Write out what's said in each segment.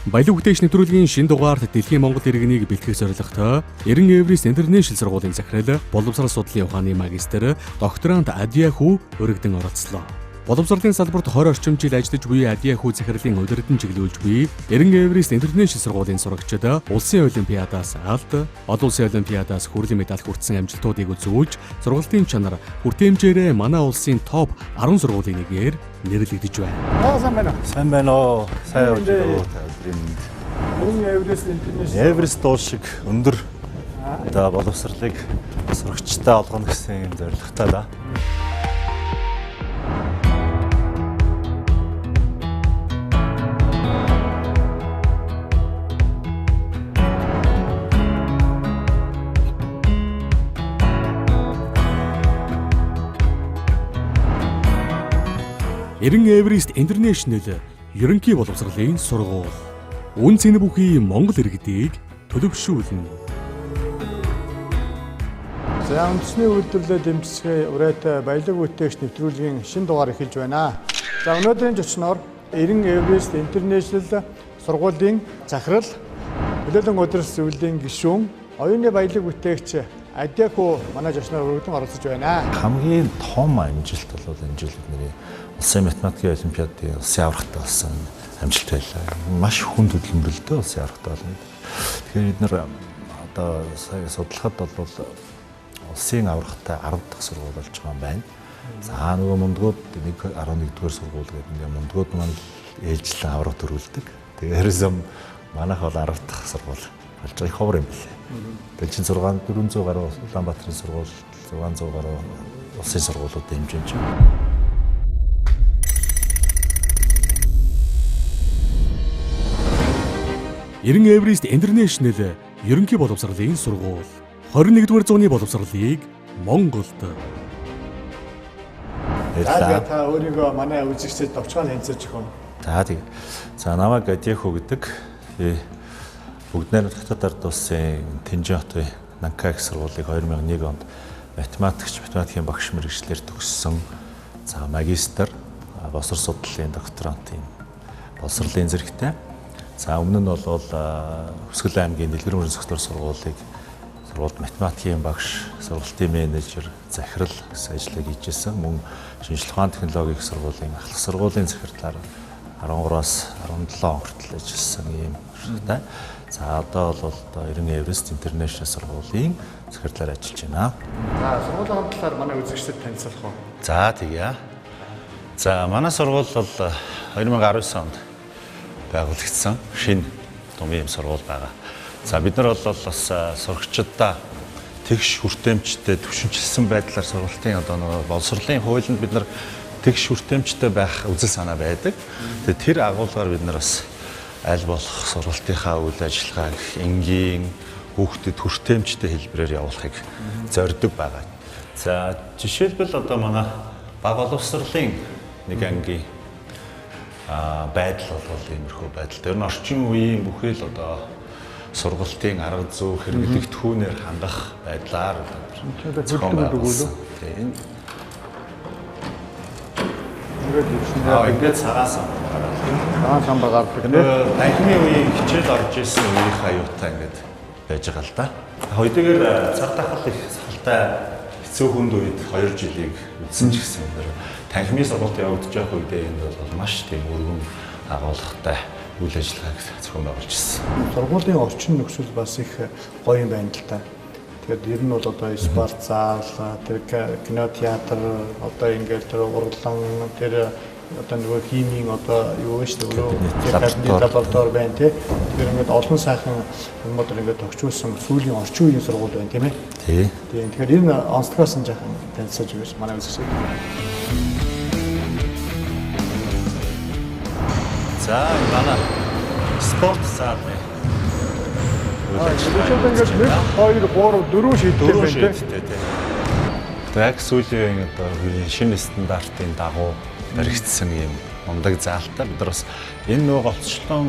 Баялаг бүтээгч нэвтрүүлгийн шинэ дугаарт Дэлхийн Монгол иргэнийг бэлтгэх зорилготой Эрен Эверест Интернэшнл сургуулийн захирал, боловсрол судлалын ухааны магистр, докторант Адиа Хүү өргөдөн оролцлоо. Боловсролын салбарт 20 орчим жил ажиллаж буй Адиа Хүү захирлын удирдан чиглүүлж буй Эрен Эверест Интернэшнл сургуулийн сурагчид улсын олимпиадаас алт, олон улсын олимпиадаас хүрэлэн медаль хүртсэн амжилтуудыг үзүүлж, сургалтын чанар хүртээмжээрээ манай улсын топ 10 сургуулийн нэгээр нэрлэгдэж байна. Сайн байна уу? Сайн байна уу? Сайн явж байна уу? Эверест Интернэшнл Эверест дуул шиг өндөр боловсролыг сурагчтай олгоно гэсэн юм зорилготой да. Эрен Эверест Интернэшнл ерөнхий боловсролын сургууль. Үн цэн бүхий Монгол иргэдийг төлөвшүүлнэ. За үндэсний үйлдвэрлэлд дэмжсгээ урайтай баялаг бүтээгч нэвтрүүлгийн шинэ дугаар эхэлж байна. За өнөөдрийн зочноор Эрен Эверест Интернэшнл сургуулийн захирал, хөлөөлөн удирдах зөвлөлийн гишүүн, оюуны баялаг бүтээгч Адиа Хүү манай зочноор өргөдөн оролцож байна. Хамгийн том амжилт бол энэ жил бидний улсын математикийн олимпиадын улсын аврагтай болсон амжилт байлаа. Маш хүнд хөдөлмөрлөлтөө улсын аврагтай болно. Тэгэхээр бид нар одоо сая судлахад бол улсын аврагтай 10 дахь сургууль болж байгаа юм байна. За нөгөө мундгууд 11-р сургууль гэдэг нэг мундгууд маань ээлжлэн авраг төрүүлдэг. Тэгэхээр манайх бол 10 дахь сургууль болж байгаа их ховор юм билээ. Тэгээд чинь 400 гаруй Улаанбаатарын сургууль, 600 гаруй улсын сургуулиуд хэмжиж байна. Эрен Эверест Интернэшнл ерөнхий боловсролын сургууль. 21-р зууны боловсролыг Монголд. За та өөрийгөө манай үзэгчдэд товчхон хянцаж өгөө. За тийм. За намайг Адиа Хүү гэдэг. Бүгд найрамд Хятад ард улсын Тэнжин хотын Нанкай их сургуулийг 2001 онд математикийн багш мэргэжлэр төгссөн. За магистр, боловсрол судлалын докторантын боловсролын зэрэгтэй. За өмнө нь бол Хүсгэл аймгийн Дэлгэр мөрөн согтор сургуулийг сургуульд математикийн багш, сургалтын менежер, захирал гэсэн ажлыг хийжсэн. Мөн шинжлэх ухааны технологийн их сургуулийн ахлах сургуулийн захирлаар 13-аас 17 он хүртэл ажилласан юм шигтэй. За одоо бол Эрен Эверест Интернэшнл сургуулийн захирлаар ажиллаж байна. За сургуулийн хамтлаар манай үзэгчдэд танилцуулах уу? За тэгье. За манай сургууль бол 2019 онд байгуулагдсан шинэ томьёо сургууль байгаа. За бид нар бол бас сурагчдаа тэгш хүртээмжтэй төвшинчилсэн байдлаар сургалтын одоо нөгөө боловсролын хуулинд бид нар тэгш хүртээмжтэй байх үзэл санаа байдаг. Тэгээд тэр агуулгаар бид нар бас аль болох сургалтынхаа үйл ажиллагааг энгийн хүүхдэд хүртээмжтэй хэлбэрээр явуулахыг зорддог байгаа. За жишээлбэл одоо манай бага боловсролын нэг ангийн байдал бол иймэрхүү байдал. Тэр нь орчин үеийн бүхэл одоо сургалтын арга зүй хэрэглэгдэхүүнээр хангах байдлаар зохион байгуулсан. Тийм. Ингээд цагаасан гараад. Цагаасан гараад тийм. Танхимын үеийн хичээл орж исэн үеийнхээ аюутаа ингээд байж байгаа л да. Хоёрдугаар цаг тахал их салтай хэцүү хүнд үед 2 жилийг үдсэн ч гэсэн танхимын сургалт явагдаж байх үедээ энэ бол маш тийм өргөн агуулгатай үйл ажиллагааг зохион байгуулж ирсэн. Сургуулийн орчин нөхцөл бас их гоё юм байна л та. Тэгэхээр ер нь бол одоо спорт зал, тэр кино театр, одоо ингээд тэр урлан, тэр одоо нөгөө химийн одоо юу вэ шүү дээ, кабинет лаборатори байна тий. Тэгэхээр ингээд олон сайхан юмуд ингээд тогтчулсан сүүлийн орчин үеийн сургууль байна тийм ээ. Тий. Тэгэхээр энэ онцлогоос нь жаахан танилцуулж өгөөч манай үзэгчид. За манай спорт зал байна. Ингээд 1 2 3 4 шийдтэй байна тийм. Яг сүүлийн одоо шинэ стандартын дагуу баригдсан юм мундаг заалтай бид нар бас энэ нөгөө голцлон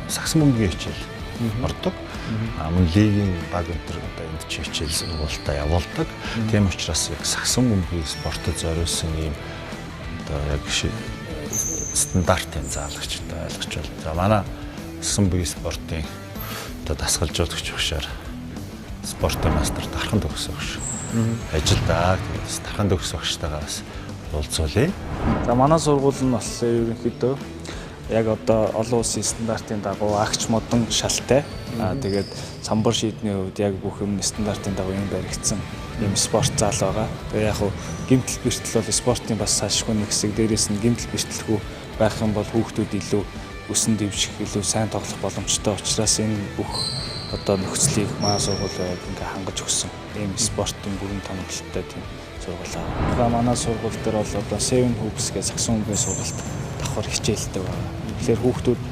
сагсан бөмбөгийн хичээл ордог. Мөн лигийн баг өнтер одоо энд чи хичээл сургуультай явуулдаг. Тийм учраас яг сагсан бөмбөгийн спортод зориулсан юм одоо яг стандарт юм заалагчтай ойлгож байна. За манай Сагсан буй спортын одоо дасгалжуулагч багшаар спортын мастер дархан төгссөн багш. Ажилдаа дархан төгссөн багштайгаа бас уулзуулъя. За манай сургууль нь бас ерөнхийдөө яг одоо олон улсын стандартын дагуу агч модон шалтай. Тэгээд самбар шийдний хувьд яг бүх юм стандартын дагуу юм баригдсан юм спорт зал байгаа. Тэгээ яг гэмтэл бэртэл бол спортын бас салшгүй нэг хэсэг, дээрээс нь гэмтэл бэртэлгүй байх юм бол хүүхдүүд илүү өсөн дэвших, илүү сайн тоглох боломжтой учраас энэ бүх одоо нөхцөлийг манай сургууль ингээ хангаж өгсөн. Ийм спортын бүрэн томилолттой тийм сургууль аа. Манай сургууль дээр бол одоо Seven Hoops гэх Сагсан humгийн сургалт давхар хичээлтэй байна. Тэгэхээр хүүхдүүд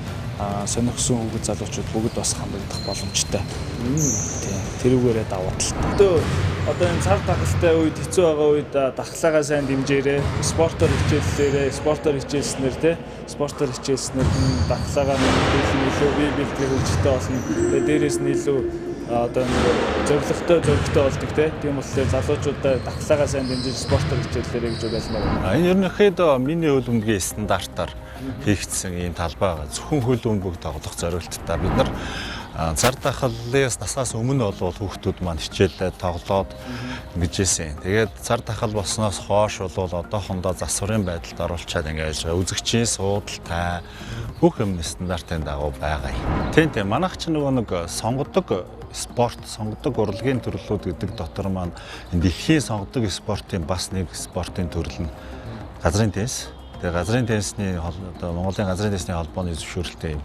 сонирхсон хүүхэд залуучууд бүгд бас хамрагдах боломжтой. Тийм. Тэрүүгээрээ давуу талтай. Одоо энэ цар тахалтай үед хэцүү байгаа үед дахлагаа сайн дэмжээрэй. Спортоор хичээлснээр те спортоор хичээлснээр дахлагаа илүү бие биетэй хөгжөлтэй болно. Тэгээ дээрээс нь илүү одоо зоригтой болдог те. Тийм болохоор залуучуудаа дахлагаа сайн дэмжиж спортоор хичээллээрэй гэж уриалмаар байна. Энэ ерөнхийдөө миний хөл бөмбөгийн стандартаар хийгдсэн ийм талбай байгаа. Зөвхөн хөл бөмбөг тоглох зорилттой бид нар цар тахалаас насаас өмнө бол хүүхдүүд маань хичээлээ тоглоод ингэж ийсэн. Тэгээд цар тахал болсноос хойш бол одоохондоо засварын байдалд оруулчаад ингэж үзэгчийн суудалтай бүх юм стандартын дагуу байгаа юм. Тийм манайх ч нэг сонгодог спорт, сонгодог урлагийн төрлүүд гэдэг дотор маань дэлхийн сонгодог спортын бас нэг спортын төрөл нь газрын теннис. Тэгээ газрын теннисний одоо Монголын газрын теннисний холбооны зөвшөөрөлтэй юм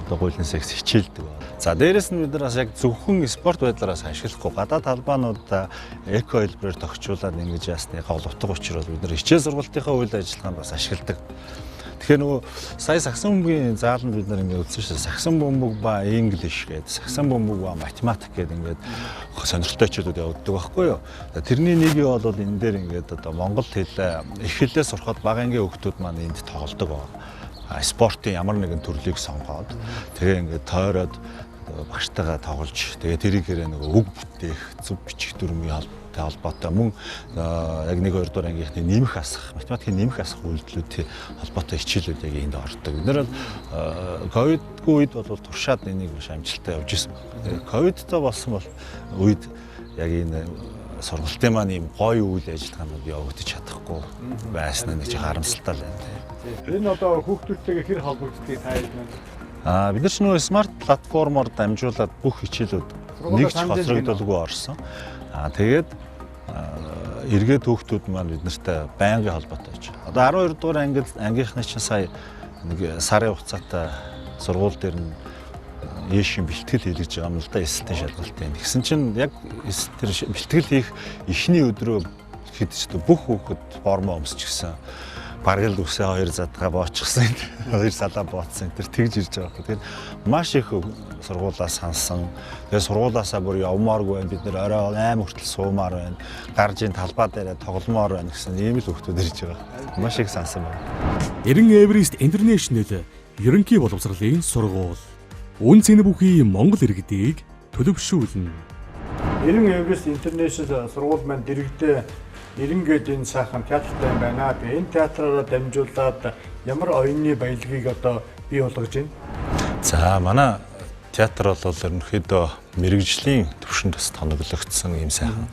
одоо гуйлын секс хичээлдэг байна. За дээрэс нь бид нар бас яг зөвхөн спорт байдлаараас ашиглахгүй гадаад талбаануудаа эко хэлбэрээр тохижуулаад ингэж ясны головтго учраас бид нар хичээл сургалтынхаа үйл ажиллагаанд бас ашигладаг. Тэгэхээр нөгөө сая Сагсан бөмбөгийн зааланд бид нар ингэ үзсэн шүү дээ. Сагсан бөмбөг ба English гэдэг, Сагсан бөмбөг ба математик гэдэг ингээд сонирхолтойчдод явагддаг байхгүй юу. Тэрний нэг нь бол энэ дээр ингээд одоо монгол хэл их хэлээ сурахад бага ангийн хүүхдүүд маань энд тоглодог байгаа. Спортын ямар нэгэн төрлийг сонгоод тэгээ ингээд тойроод багштайгаа тоглож тэгээ тэрийгээрээ нөгөө үг бүтээх, зөв бичих дүрмийн холбоотой мөн яг 1-2 дугаар ангийнхны нэмэх асах, математикийн нэмэх асах үйлдэлүүдийн холбоотой хичээлүүд яг энд ордог. Бид нар ковидгүй үед бол туршаад энийг маш амжилттай явж ирсэн. Ковидтой болсон бол үед яг энэ сургалтын маань ийм гоё үйл ажиллагаанууд явагдаж чадахгүй байсан нэг харамсалтай байна. Энэ одоо хүүхдүүдтэйгээ хэр холбогддгийг та хэлнэ. Бид нар ч нөгөө смарт платформоор дамжуулаад бүх хичээлүүд нэг ч хоцрогдолгүй орсон. Тэгээд эргээд хүүхдүүд маань бид нартай байнгын холбоотой байж. Одоо 12 дугаар ангийнхны чинь сая нэг сарын хугацаатай сургууль дээр нь ээшийн бэлтгэл хийлгэж байгаа юм л да, эсэлтийн шалгалтын. Тэгсэн чинь яг тэр бэлтгэл хийх эхний өдрөө хэд ч бүх хүүхэд формоо өмсчихсэн. Баргал үсээ 2 задгаа боочихсан. 2 салаа бооцсон. Тэр тэгж ирж байгаа. Тэгэхээр маш их сургуулаа сансан. Тэгээ сургуулаасаа бүр явмааргүй байна. Бид нэр орой 8 хүртэл суумаар байна. Гаржийн талбай дээр тогломоор байна гэсэн ийм л хүүхдүүд ирж байгаа. Маш их сансан байна. Эрен Эверест Интернэшнл ерөнхий боловсролын сургууль. Үн цэн бүхий Монгол иргэдийг төлөвшүүлнэ. Эрен Эверест Интернэшнл сургууль маань дэрэгдээ эренгээд энэ сайхан театртай юм байна. Тэгээ энэ театраараа дамжуулаад ямар оюуны баялагийг одоо бий болгож байна? За манай театр бол ерөнхийдөө мэрэгжлийн түвшинд бас тоноглогдсон юм сайхан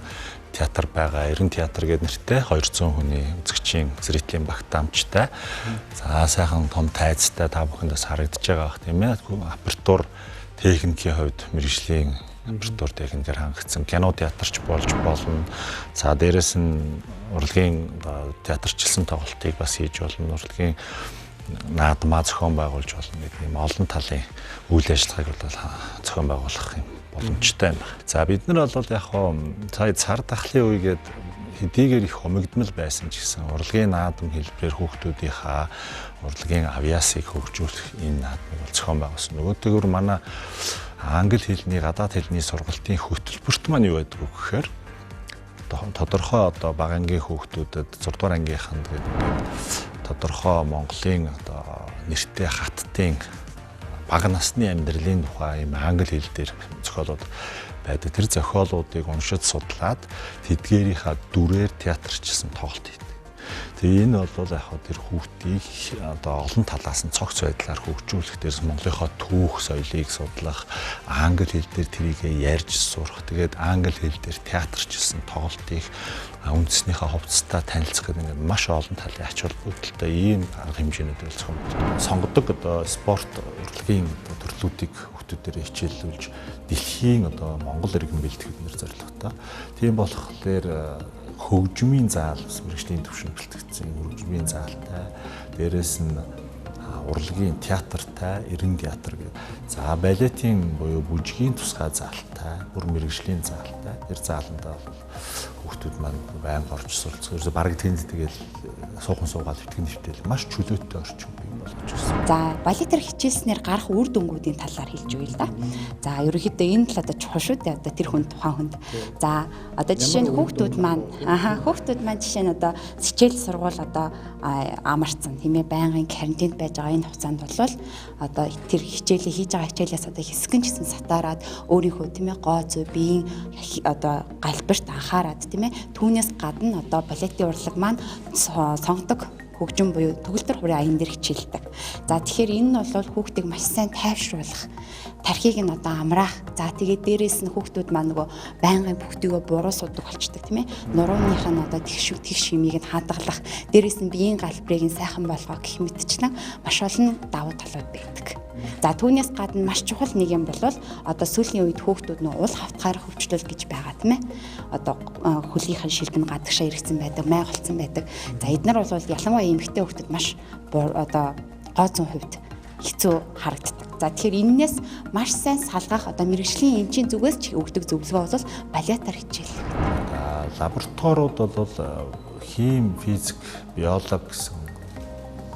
театр байгаа. Эрен театр гэдэг нэртэй 200 хүний үзэгчийн зрителийн багтаамжтай. За сайхан том тайзтай та бүхэндээс харагдаж байгаа бах тийм ээ. Апертур техникийн хувьд мэрэгжлийн апертур техникээр хангагдсан кино театрч болж болно. За дээрэс нь урлагийн театрчилсан тоглолтыг бас хийж болно. Урлагийн наадмаа зохион байгуулж болно гэдэг юм олон талын үйл ажиллагааг бол зохион байгуулах юм боломжтой юм байна. За бид нар бол яг сая цар тахлын үегээд хэдийгээр их хумигдмал байсан ч гэсэн урлагийн наадам хэлбэрээр хүүхдүүдийнхаа урлагийн авиасыг хөгжүүлэх энэ наадмыг бол зохион байгуулсан. Нөгөөтэйгөр манай англи хэлний гадаад хэлний сургалтын хөтөлбөрт маань юу байдаг вэ гэхээр тодорхой одоо бага ангийн хүүхдүүдэд 6 дугаар ангийнханд гэдэг тодорхой Монголын одоо нэртэй хаттын бага насны амьдралын тухай юм англи хэл дээр зохиолууд байдаг. Тэр зохиолуудыг уншиж судлаад тэдгээрийнхаа дүрээр театрчилсан тоглолт хийдэг. Тэгээ энэ бол яг хаа тэр хүүхдийг одоо олон талаас нь цогц байдлаар хөгжүүлэх дээрс Монголынхоо түүх соёлыг судлах, англи хэл дээр тэрийг ярьж сурах, тэгээд англи хэл дээр театрчилсан тоглолтыг үндэснийхээ хувцастай танилцах гэдэг ингээд маш олон талын ач холбогдолтой ийм арга хэмжээнүүдээр сонгодог одоо спорт урлагийн төрлүүдийг хүүхдүүдээр хичээллүүлж дэлхийн одоо Монгол иргэн бэлтгэх бид нар зорилготой. Тийм болохоор хөгжмийн заал мэргэжлийн төвшин бэлтгэгдсэн хөгжмийн заалтай, дээрэс нь урлагийн театртай, эрен театр гэдэг. За балетийн буюу бүжгийн тусгай заалтай, бүр мэргэжлийн заалтай. Тэр зааландаа хүүхдүүд маань байнга орж суралцах. Ерөөсө бараг тэнд тэгэл суухан суугаад итгэн нэвтэл маш чөлөөтэй орчин бий болгож ирсэн. За балетээр хичээлснээр гарах үр дүнгуудын талаар хэлж өгье л да. За ерөнхийдөө энэ тал одоо чухал шүү дээ. Одоо тэр хүн тухайн хүнд. За одоо жишээ нь хүүхдүүд маань жишээ нь одоо хичээл сургууль одоо амарцсан тийм ээ байнгын карантинд байж байгаа энэ хугацаанд бол одоо тэр хичээлээ хийж байгаа хичээлээс одоо хэсгэн гэсэн сатаараад өөрийнхөө тийм ээ гоо зүй биеийн одоо галбирт анхаарад тийм ээ түүнээс гадна одоо балетын урлаг маань сонгодог хөгжим буюу төгөлдөр хүрээ аян дээр хичээлдэг. За тэгэхээр энэ нь бол хүүхдийг маш сайн тайвшруулах, тархийг нь одоо амраах. За тэгээд дээрээс нь хүүхдүүд маань нөгөө байнгын бүгдийгөө буруу судаг болчдөг тийм ээ. Нурууных нь одоо тэгш шимийг нь хадгалах, дээрээс нь биеийн галбирыг нь сайхан болгох гэх мэтчлэн маш олон давуу талууд байдаг. За түүнээс гадна маш чухал нэг юм бол одоо сүүлийн үед хүүхдүүд нөө уул хавтгаар хөвчлөл гэж байгаа тийм ээ. Одоо хөлийнхэн шилбэн гадагшаа иргэсэн байдаг, май голцсон байдаг. За эднэр бол ялангуяа эмэгтэй хүүхдүүд маш одоо гоо зүүн хувьд хэцүү харагддаг. За тэгэхээр энэнээс маш сайн салгах одоо мэргэжлийн эмчийн зүгээс ч өгдөг зөвлөгөө бол балетаар хичээл. Лабораториуд бол хим, физик, биологи гэсэн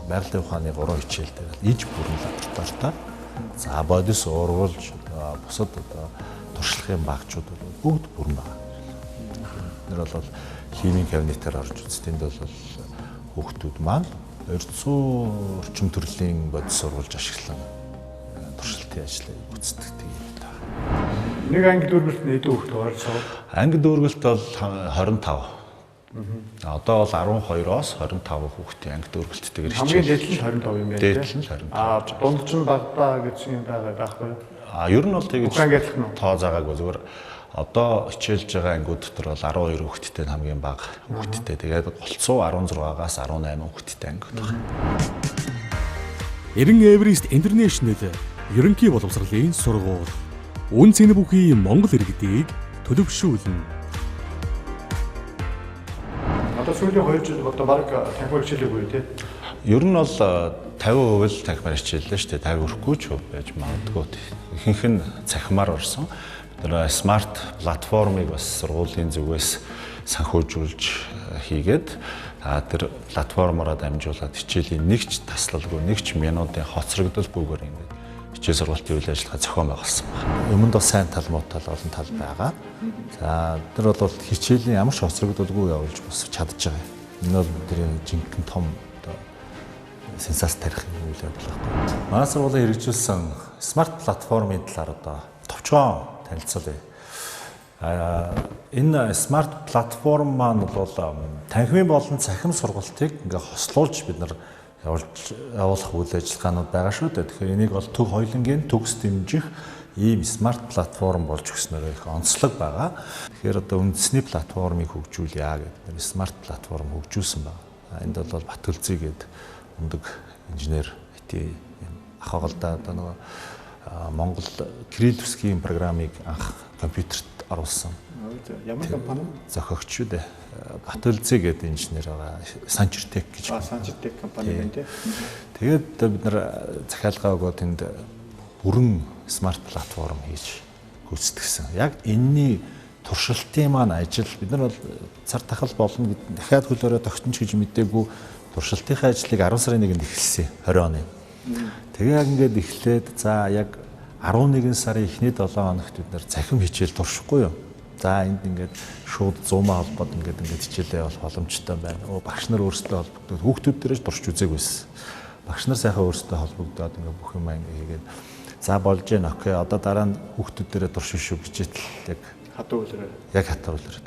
байгалийн ухааны 3 хичээлтэй иж бүрэн лабораторитой. За бодис урвалж бусад одоо туршлагын багчууд бол бүгд бүрэн байна. Нэр бол химийн кабинетээр орж үзтind бол хүүхдүүд маань 200 орчим төрлийн бодис урвалж ашиглан туршилтын ажлыг гүйцэтгэдэг юм та. Нэг анги дүүргэлт нэдэ хүүхд орсон. Анги дүүргэлт бол 25. Одоо бол 12-оос 25 хүүхдийн анги дүүргэлттэйгээр хичээл. Хамгийн дээд нь 25 юм байна. Дээд нь 25. Дунд нь багтаа гэсэн юм байхгүй юу? Ер нь бол тэгэж тоо заагаагүй зүгээр одоо хичээлж байгаа ангиуд дотор бол 12 хүүхэдтэй хамгийн бага хүүхэдтэй. Тэгээд голцоо 16-аас 18 хүүхэдтэй ангиуд байна. Эрен Эверест Интернэшнл ерөнхий боловсролын сургууль. Үн цэн бүхий Монгол иргэдийг төлөвшүүлнэ. Одоо сүүлийн 2 жил одоо баг танхимаар хичээлээгүй тий. Ер нь бол 50% л танхимаар хичээллээ шүү дээ. 50 өрөхгүй ч байж магадгүй. Ихэнх нь цахимаар орсон. Бид нэр смарт платформыг бас сургуулийн зүгээс санхүүжүүлж хийгээд тэр платформороо дамжуулаад хичээлийн нэгч таслалгүй, нэгч минутын хоцрогдолгүйгээр ингээд хичээл сургалтын үйл ажиллагаа зохион байгуулсан байна. Өмнөд бас сайн тал муу тал олон тал байгаа. За тэр бол хичээлийн ямар ч хоцрогдолгүй явуулж бас чадж байгаа. Энэ бол тэр жинхэнэ том сенсац тарих үйл явдал байна. Манай сургуулийн хэрэгжүүлсэн смарт платформын талаар одоо товчхон танилцуулъя. Энэ смарт платформ маань бол танхимын болон цахим сургалтыг ингээ хослуулж бид нар явуулах үйл ажиллагаанууд байгаа шүү дээ. Тэгэхээр энийг бол төв хоёулангийн төгс дэмжих ийм смарт платформ болж өгснөөр их онцлог байгаа. Тэгэхээр одоо үндэсний платформыг хөгжүүлье гэдэг смарт платформ хөгжүүлсэн байна. Энд бол Батөлзий гэдэг өндөг инженер IT ах хагалдаа одоо нөгөө Монгол Кирилловскийн программыг анх компьютерт оруулсан. Ямар компани? Зохиогч шүү дээ. Батөлзий гэдэг инженер байгаа. Санчертек гэж. Санчертек компани байна тий. Тэгээд бид нар захиалгаа өгөөд энд бүрэн смарт платформ хийж гүйцэтгсэн. Яг энэний туршилтын маань ажил бид нар бол цар тахал болно гэд дахиад хөлөөрөө тогтнож гэж мэдээгүй туршилтынхаа ажлыг 10 сарын 1-нд эхэлсэн 20 оны. Тэгээ яг ингээд эхлээд за яг 11 сарын эхний 7 хоногт бид нар цахим хичээл туршихгүй юу. За энд ингээд шууд зуумаа холбоод ингээд хичээлээ явуулах боломжтой байна. Багш нар өөрсдөө холбогдоод хүүхдүүд дээрээ турш үзээгүйсэн. Багш нар сайхан өөрсдөө холбогдоод ингээд бүх юм хийгээд за болж гэн окей одоо дараа нь хүүхдүүд дээрээ турш шүү гэж яг хатуу үлрээ.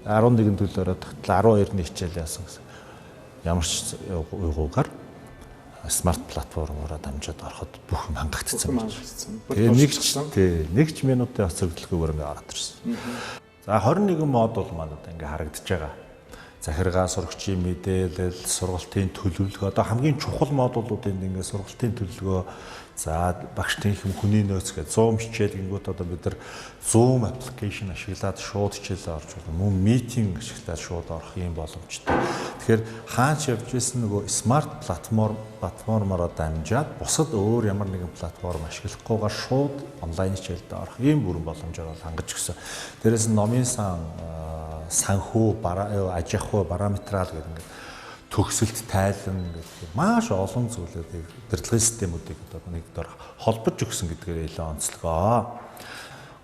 11 төлөөрөө тогтчихлоо. 12-ний хичээл яасан гэсэн. ямар ч уйгуугаар смарт платформороо дамжаад ороход бүх юм хангагдсан байна. Тэгээ нэг ч минутын хоцрогдлогоор ингээ ороод ирсэн. За 21 модуль маань одоо ингээ харагдаж байгаа. Захиргаа, сурагчийн мэдээлэл, сургалтын төлөвлөгөө одоо хамгийн чухал модулуудын ингээ сургалтын төлөвлөгөө, за багшийн хүний нөөц гэдэг Zoom хичээл гингүүд одоо бид нар Zoom application ашиглаад шууд хичээлээ орж байгаа. Мөн meeting ашиглаад шууд орох юм боломжтой. Тэгэхээр хаач явж исэн нөгөө смарт платформороо дамжаад бусад өөр ямар нэгэн платформ ашиглахгүйгээр шууд онлайн хичээлдээ орох ийм бүрэн боломжоор хангаж өгсөн. Дээрээс нь номын санхүү, аж ахуй, параметрал гэдэг ингээд төгсөлт тайлан гэдэг маш олон зүйлүүдийг барилгын системүүдийг одоо нэг дор холбож өгсөн гэдгээр илүү онцлогоо.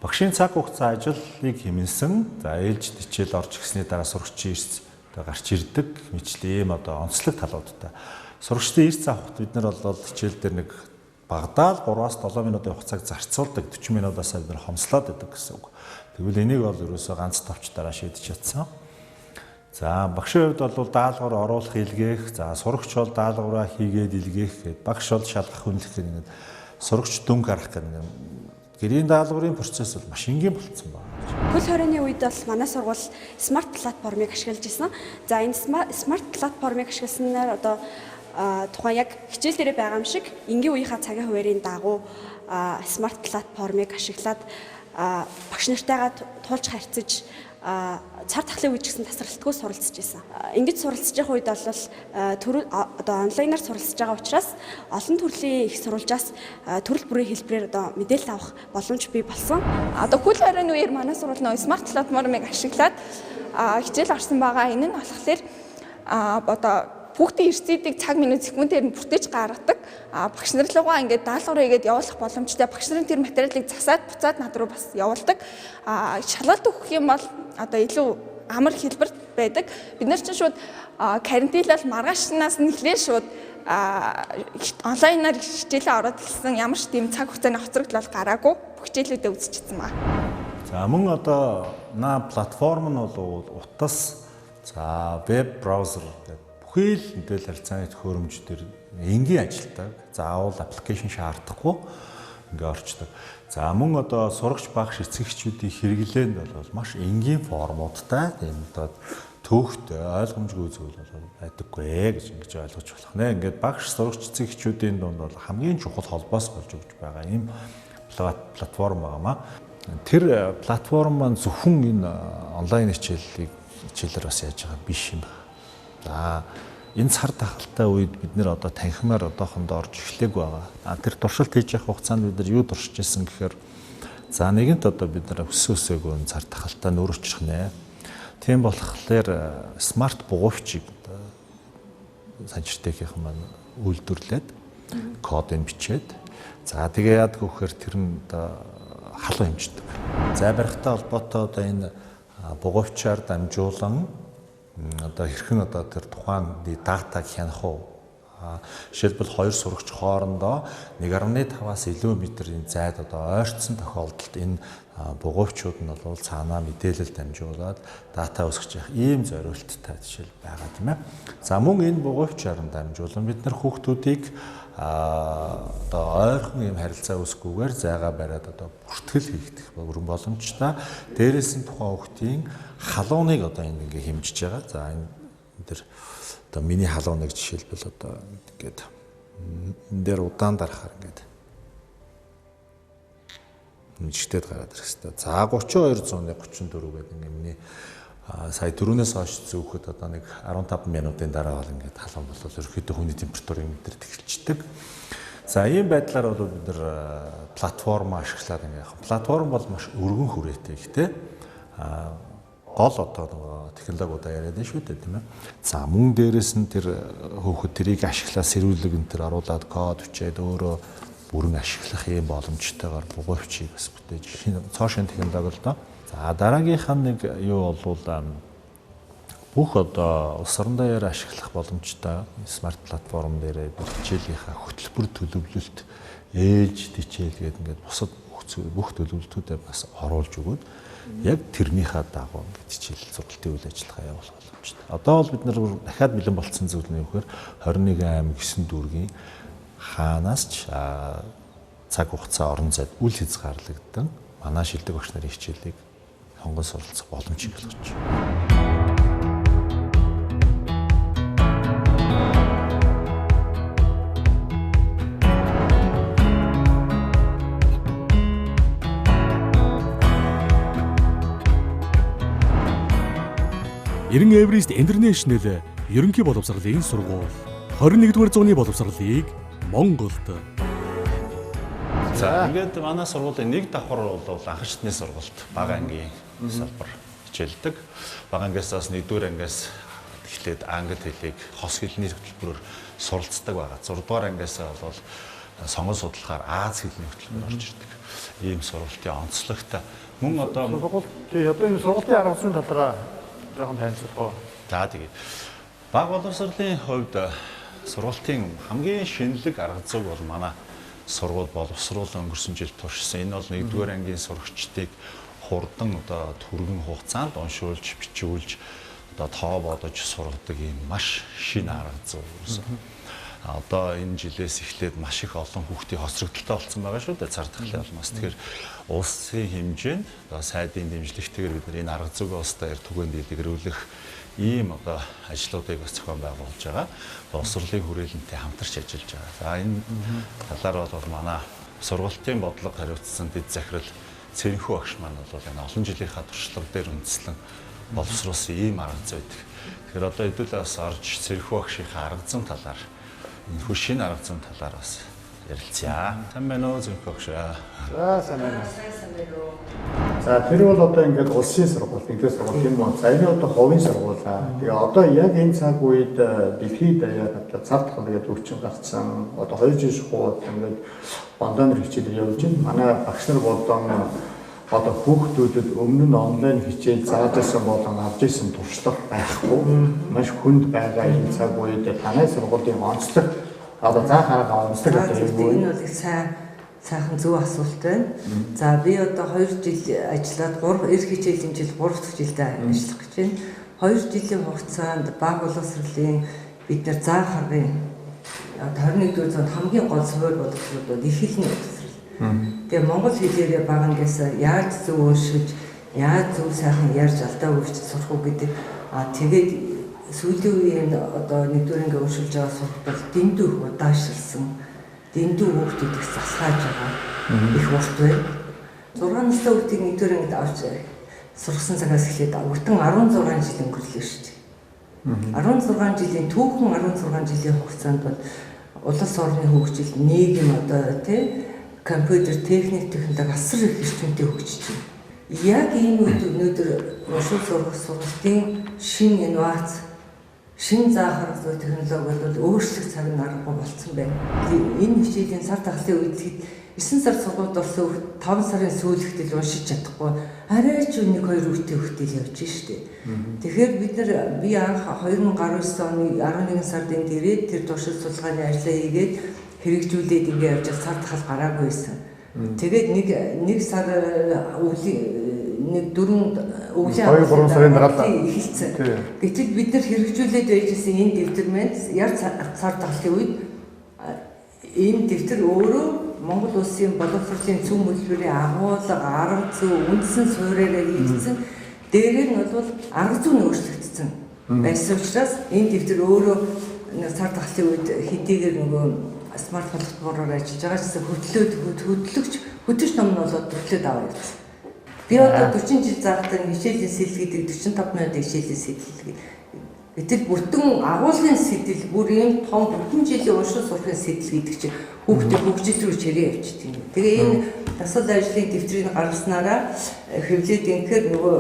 Багшийн цаг хугацаа ажлыг хэмнэсэн. За ээлж хичээл орж ирсний дараа сурагчийн эрс гарч ирдэг мэтлээ ийм одоо онцлог талуудтай. Сурагчдын эрс авахд бид нар бол хичээл дээр нэг багадаа 3-аас 7 минутын хугацааг зарцуулдаг, 40 минутаас бид нар хомслоод байдаг гэсэн үг. Тэгвэл энийг бол ерөөсөө ганц товчдороо шийдэж чадсан. За багшийн хувьд бол даалгавар оруулах илгээх, за сурагч бол даалгавраа хийгээд илгээх гэдэг, багш бол шалгах хүнлэх гэдэг сурагч дүнг гарах гэдэг гэрийн даалгаврын процесс бол маш энгийн болцсон байна. Хөл хорионы үед бол манай сургууль смарт платформыг ашиглаж ирсэн. За энэ смарт платформыг ашигласнаар одоо тухайн яг хичээл дээр байгаа юм шиг энгийн үеийнхаа цагийн хуваарийн дагуу смарт платформыг ашиглаад багш нартайгаа туулж харьцаж цар тахлын үеч гэсэн тасралтгүй суралцж байсан. Ингэж суралцж явах үед бол одоо онлайнаар суралцж байгаа учраас олон төрлийн их сурвалжаас төрөл бүрийн хэлбэрээр одоо мэдээлэл авах боломж бий болсон. Одоо хөл хорионы үеэр манай сургууль нөө смарт платформыг ашиглаад хичээл орсон байгаа. Энэ нь болохоор одоо хүүхдийн эрсдэлийг цаг минут секундээр нь бүртэж гаргадаг. Багш нар руугаа ингээд даалгавар хийгээд явуулах боломжтой. Багш нарын тэр материалыг засаад буцаад над руу бас явуулдаг. Шалгалт өгөх юм бол одоо илүү амар хэлбэр байдаг. Бид нар чинь шууд карантинлал маргаашнаас нь эхлээд шууд онлайнаар хичээлээ ороод эхэлсэн. Ямар ч тийм цаг хугацааны хоцрогдол гараагүй. Бүх хичээлүүдээ үзчихсэн байна. За мөн одоо платформ нь бол утас, за веб браузер гэдэг бүхий л мэдээлэл харилцааны төхөөрөмж төр энгийн ажилтдаг. Заавал аппликейшн шаардахгүй ингээ орчдөг. За мөн одоо сурагч багш эцэгчүүдийн хэрэглээнд бол маш энгийн формуудтай тийм одоо төөхтэй ойлгомжгүй зүйл бол байдаггүй гэж ингэж ойлгож болох нэ. Ингээд багш сурагч эцэгчүүдийн дунд бол хамгийн чухал холбоос болж өгч байгаа ийм платформ байгаамаа. Тэр платформ маань зөвхөн энэ онлайн хичээлээр бас яаж байгаа биш юм. За энэ цар тахалтай үед бид нэр одоо танхимаар одоохондоо орж эхлэх байгаа. Тэр туршилт хийж явах хугацаанд бид нар юу туршиж ирсэн гэхээр за нэгэнт одоо бид нар өсөөсөөгөө цар тахалтай нөр өчрөх нэ. Тийм болохоор смарт бугуйчийг санчиртэйгийнхэн маань үйлдвэрлээд кодыг бичээд за тэгээ яадаг вэхээр тэр нь одоо халуун хэмждэг. За барихтай холбоотой одоо энэ бугуйчаар дамжуулан одоо хэрхэн одоо тэр тухайн датаг хянах уу? Жишээлбэл хоёр сурагч хоорондоо 1.5-аас илүү метрийн зайд одоо ойртсон тохиолдолд энэ бугуйчууд нь бол цаанаа мэдээлэл дамжуулаад дата өсгөж явах ийм зориулттай жишээл байгаа тийм ээ. За мөн энэ бугуйчаар нь дамжуулан бид нар хүүхдүүдийг одоо ойрхон ийм харилцаа үүсгүүгээр зайгаа бариад одоо бүртгэл хийгдэх бүрэн боломжтой. Дээрээс нь тухайн хүүхдийн халууныг одоо ингэ хэмжиж байгаа. За энэ дээр одоо миний халууныг жишээлбэл одоо ингээд энэ дээр удаан дарахаар ингээд хэмжигдээд гараад ирэх хэрэгтэй. За 32-134 гэдэг ингээ миний сая 4-өөс хойш зөөхөд одоо нэг 15 минутын дараа бол ингээд халуун болол ерөөхдөө хүний температурыг мэдэрч эхэлчихдэг. За ийм байдлаар бол бид нар платформ ашиглаад ингээ яг платформ бол маш өргөн хүрээтэй ихтэй. Гол одоо технологиудаа яриад шүү дээ тийм ээ. За мөн дээрэс нь тэр хөөхд тэрийг ашиглаад сэрүүлэг энэ төр оруулаад код бичээд өөрөө бүрэн ашиглах юм боломжтойгоор бугуйчийг бас бүтээж шинэ цоошин технологи л доо. За дараагийнх нь нэг юу болвол бүх одоо улс орон даяар ашиглах боломжтой смарт платформ дээр хичээлийнхаа хөтөлбөр төлөвлөлт ээлж хичээл гэдэг ингээд бусад бүх төлөвлөлтүүдэд бас оруулж өгөөд яг тэрнийхээ дагуу ингээд хичээл сургалтын үйл ажиллагаа явуулах боломжтой. Одоо бол бид нар дахиад бэлэн болцсон зүйл нь юу гэхээр 21 аймаг 9 дүүргийн хаанаас ч цаг хугацаа орон зайд үл хязгаарлагдсан манай шилдэг багш нарын хичээлийг сонгон суралцах боломжийг олгож байна. Ерэн Эверест Интернэшнл ерөнхий боловсролын сургууль 21-р зууны боловсролыг Монголд. За ингээд манай сургуулийн нэг давхар бол анх шатны сургуульд бага ангийн салбар хичээлдэг. Бага ангиас 1-р ангиас эхлээд англи хэлийг хос хэлний хөтөлбөрөөр суралцдаг байгаа. 6-р ангиас бол сонгон судлахаар Аз хэлний хөтөлбөр орж ирдэг. Ийм сургуулийн онцлогтой. Мөн одоо энэ сургуулийн арга зүйн талаараа жоохон танилцуулах. За тэгээд бага боловсролын хувьд сургуулийн хамгийн шинэлэг арга зүйг бол манай сургууль боловсруулан өнгөрсөн жил туршсан. Энэ бол 1-р ангийн сурагчдыг хурдан одоо түргэн хугацаанд уншуулж, бичүүлж одоо тоо бодож сургадаг ийм маш шинэ арга зүй гэсэн. Одоо энэ жилээс эхлээд маш их олон хүүхдийн хоцрогдолтой болсон байгаа шүү дээ цар тахлын алмаас. Тэгэхээр улсын хэмжээнд одоо сайдын дэмжлэгтэйгээр бид нар энэ арга зүйг улстай түгээн дэлгэрүүлэх ийм одоо ажлуудыг бас зохион байгуулж байгаа. Боловсролын хүрээлэнтэй хамтарч ажиллаж байгаа. За энэ талаар бол манай сургуулийн бодлого хариуцсан дэд захирал Цэрэнхүү багш маань бол энэ олон жилийнхаа туршлага дээр үндэслэн боловсруулсан ийм арга зүй байдаг. Тэгэхээр одоо хэдүүлээ бас орж Цэрэнхүү багшийнхаа арга зүйн талаар энэ хөшийн арга зүйн талаар бас ярилцъя. Сайн байна уу Цэрэнхүү багш? За сайн байна. За тэр бол одоо ингээд улсын сургууль, нэгдүгээр сургууль юм уу? За энэ одоо хувийн сургууль. Тэгээ одоо яг энэ цаг үед дэлхийд яг одоо цар тахал гэдэг өвчин гарсан. Одоо 2 жил шууд ингээд ондонор хичээлээр явж байна. Манай багш нар болон одоо хүүхдүүдэд өмнө нь онлайн хичээл зааж байсан болон авч ирсэн туршлага байхгүй. Маш хүнд байгаа энэ цаг үед танай сургуулийн онцлог одоо заах арга онцлог одоо юу вэ? Энэ бол сайхан зөв асуулт байна. За би одоо 2 жил ажиллаад 3 эрх хичээлийн жил 3 дахь жилдээ ажиллах гэж байна. 2 жилийн хугацаанд бага боловсролын бид нар заах аргын 21-р зуунд хамгийн гол суурь боловсролууд их хэлний боловсрол. Тэгээ монгол хэлээрээ бага ангиас яаж зөв уушгиж, яаж зөв сайхан ярьж алдаа өгч сурах уу гэдэг. Тэгээд сүүлийн үеийн одоо 1-р анги уншилж байгаа сургууль дэндүү удаашрсан. Дэндүү хүүхдүүд их засгааж байгаа. Их урт байна. 6 настай хүүхдийг 1-р ангид авч сургасан цагаас эхлээд өгтөн 16 жил өнгөрлөө шүү дээ. 16 жилийн түүхэн 16 жилийн хугацаанд бол улс орны хөгжил, нийгэм одоо тий компьютер техник технологи асар их эрчимтэй хөгжиж байна. Яг энэ үед өнөөдөр уушиг сургалтын шинэ инновац, шинэ заах арга зүй технологиуд бол өөрчлөх цаг нь аргагүй болсон байна. Энэ хичээлийн сар тахлын үед 9 сар сургуульд орсон 5 сарын сүүлэгтэл уншиж чадахгүй арай ч 1-2 хүүхдээ хөвтөл явж штэ. Тэгэхээр бид нар би анх 2019 оны 11 сард энд ирээд тэр туршилт судалгааны ажлаа хийгээд хэрэгжүүлээд ингэ явж сар тахал гараагүй байсан. Тэгээд нэг сар өвлийн 2-3 сарын дараа эхэлсэн. Гэтэл бид нар хэрэгжүүлээд байжсэн энэ дэвтэр маань яар сар тахлын үед энэ дэвтэр өөрөө Монгол улсын боловсролын цөм хөтөлбөрийн агуулга, арга зүй, үндсэн суурьаараа хийгдсэн. Дээрээ нь бол арга зүй нь өөрчлөгдсөн. Байсан учраас энэ дэвтэр өөрөө сар тахлын үед хэдийгээр нөгөө смарт платформоор ажиллаж байгаа гэсэн хөтлөгч ном нь болоод төрлөөд аваад ирсэн. Би одоо 40 жил заахтаа хичээлийн сэлгээд 45 минут хичээлийн сэлгээд гэтэл бүртэн агуулгын сэтэл бүр ийм том бүтэн жилийн уншил сурахын сэтэл гэдэг чинь хүүхдээ хөгжил рүү чирээ явчихдаг юм. Тэгээ энэ дасгал ажлын дэвтрийг гаргаснараа хэвлээд инхээр нөгөө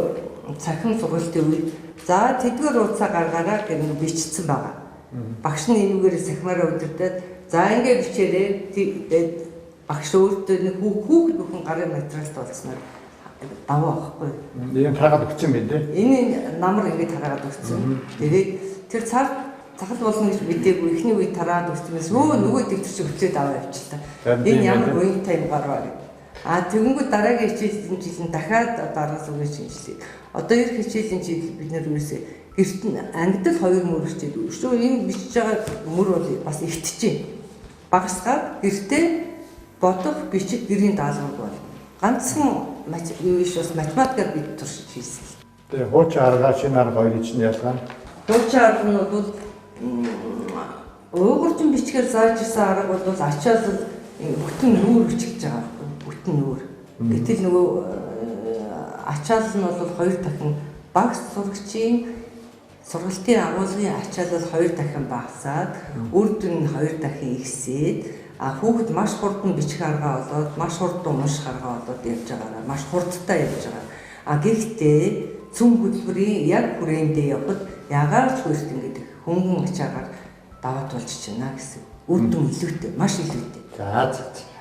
цахим сургалтын үед за тэдгээр утсаа гаргаараа гэх нэг бичсэн байгаа. Багш нь энүүгээр сахимаараа удирдаад за ингээ бичээрээ тэгээд багш өөртөө нэг хүүхэд бүхэн гарын материалд болсноор даваа авахгүй. Энэ тагаад өгсөн байх тийм. Энэ намар ингэ тараад өгсөн. Тэгээд тэр цахал болно гэж мэдээгүй эхний үед тараад өгснөөс нөгөө дэвтэр чи хөтлөөд аваа явчихлаа. Энэ ямар уянтай юм гарваа. Тэгэнгүүт дараагийн хичээлийн жил нь дахиад дараас үгээ шинжилээ. Одоо эх хичээлийн жил бид нэр юусэн гэрт нь ангид л 2 мөр хичээл. Өшөө энэ бичиж байгаа мөр бол бас ихтжээ. Багасгаад гэртээ бодох бичиг гэрийн даалгавар бол ганцхан юу биш бас математикаар бид туршиж хийсэн. Тэгээ хуучин арга шинэ арга хоёрын чинь ялгаа нь Хуучин арга нь бол уугуурчин бичгээр зааж ирсэн арга бол ачаал бүтэн нүүр бичиж байгаа байхгүй бүтэн нүүр. Гэтэл нөгөө ачаал нь бол 2 дахин багц сурагчийн сургалтын агуулгын ачаал бол 2 дахин багасаад үр дүн нь 2 дахин ихсээд хүүхэд маш хурдан бичих арга болоод маш хурдан унших арга болоод явж байгаараа маш хурдтай явж байгаа. Гэхдээ цөм хөдөлмөрийн яг хүрээндээ явбал яагаад ч хүрт ингэдэг хөнгөн ачаагаар даваад болж байна гэсэн. Үр дүн илүүтэй, маш илүүтэй. За.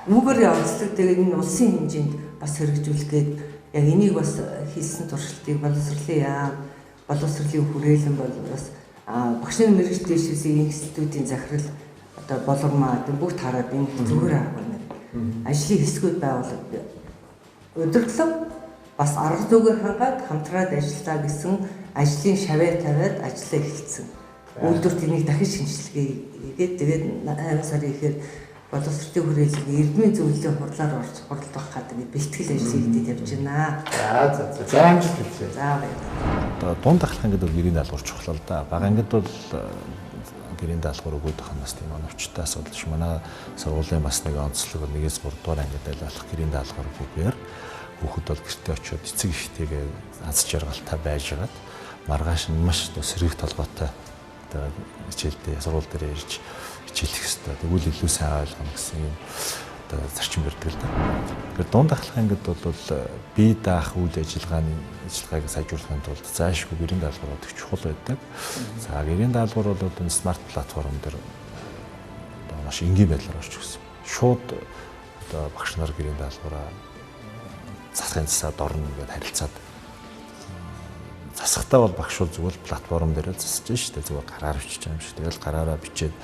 Үүгээр онцлог тэгээд энэ улсын хэмжээнд бас хэрэгжүүлэх гээд яг энийг бас хийсэн туршилтыг боловсролын яам, боловсролын хүрээлэн бол бас багш нарын мэргэжлийн дэвшүүлсэн институтийн захирал одоо болормаа бүгд хараад энэ зүгээр арга байна. Ажлын хэсгүүд байгуулад өдөрлөг бас арга зүгээр хангаад хамтраад ажиллаа гэсэн ажлын шавээ тавиад ажиллаа эхэлсэн. Үйлдвэр тэнийг дахин шинжилгээ хийгээд тэгээд 8 сарын ихээр боловсролын хүрээлэн эрдмийн зөвлөлийн хурлаар орж хуралдах гэдэг бэлтгэл ажил хийгээд явж байна. За амжилт хүсье. За баярлалаа. Одоо дунд ахлах ангид бол гэрийн даалгавар чухал л да. Бага ангид бол гэрийн даалгавар өгөөд байгаа нас тийм оновчтой асуудал ш. Манай сургуулийн бас нэг онцлог 1-3 дугаар ангид айлах гэрийн даалгавар өгөөр хүүхэд бол гэртээ очиод эцэг ихтэйгээ аз жаргалтай байжгаад маргааш нь маш сэргийх толгойтой одоо хичээлдээ сургууль дээр ирж хичээлэх хэрэгтэй. Тэгвэл илүү сайн ойлгоно гэсэн юм одоо зарчим барьдаг л да. Тэгэхээр дунд ахлах ангид бол бие даах үйл ажиллагааг сайжруулахын тулд заашгүй гэрийн даалгавар их чухал байдаг. За гэрийн даалгавар бол одоо смарт платформ дээр одоо маш энгийн байдлаар орж ирсэн. Шууд одоо багш нар гэрийн даалгавраа засахын засаад орно гэдээ харилцаад засахтаа бол багшуул зүгээр платформ дээр засаж штэ зүгээр гараар бичиж байгаа юм шиг. Тэгэл гараараа бичээд